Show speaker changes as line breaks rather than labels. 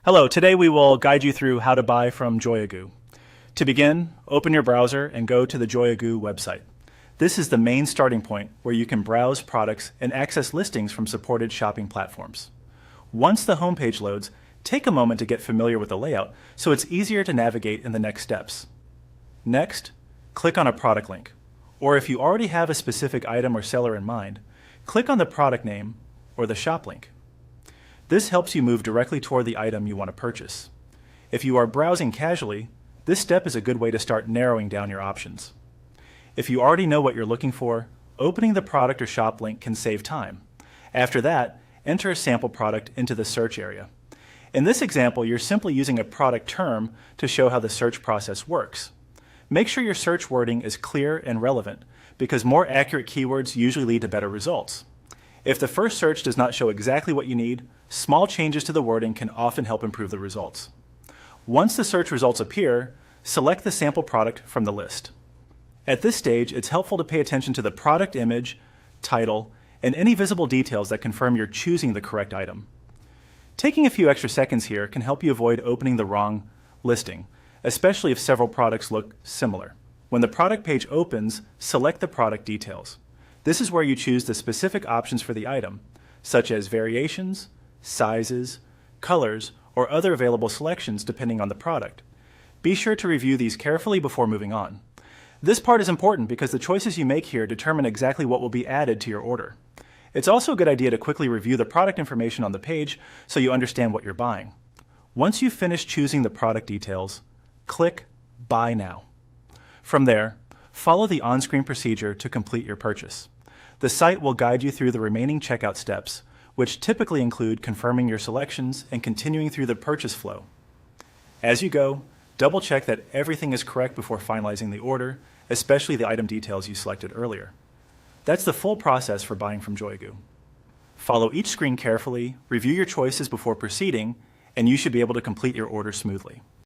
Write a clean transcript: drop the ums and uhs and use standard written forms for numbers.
Hello, today we will guide you through how to buy from JoyaGoo. To begin, open your browser and go to the JoyaGoo website. This is the main starting point where you can browse products and access listings from supported shopping platforms. Once the homepage loads, take a moment to get familiar with the layout so it's easier to navigate in the next steps. Next, click on a product link, or if you already have a specific item or seller in mind, click on the product name or the shop link. This helps you move directly toward the item you want to purchase. If you are browsing casually, this step is a good way to start narrowing down your options. If you already know what you're looking for, opening the product or shop link can save time. After that, enter a sample product into the search area. In this example, you're simply using a product term to show how the search process works. Make sure your search wording is clear and relevant, because more accurate keywords usually lead to better results. If the first search does not show exactly what you need, small changes to the wording can often help improve the results. Once the search results appear, select the sample product from the list. At this stage, it's helpful to pay attention to the product image, title, and any visible details that confirm you're choosing the correct item. Taking a few extra seconds here can help you avoid opening the wrong listing, especially if several products look similar. When the product page opens, select the product details. This is where you choose the specific options for the item, such as variations, sizes, colors, or other available selections depending on the product. Be sure to review these carefully before moving on. This part is important because the choices you make here determine exactly what will be added to your order. It's also a good idea to quickly review the product information on the page so you understand what you're buying. Once you've finished choosing the product details, click Buy Now. From there, follow the on-screen procedure to complete your purchase. The site will guide you through the remaining checkout steps, which typically include confirming your selections and continuing through the purchase flow. As you go, double-check that everything is correct before finalizing the order, especially the item details you selected earlier. That's the full process for buying from JoyaGoo. Follow each screen carefully, review your choices before proceeding, and you should be able to complete your order smoothly.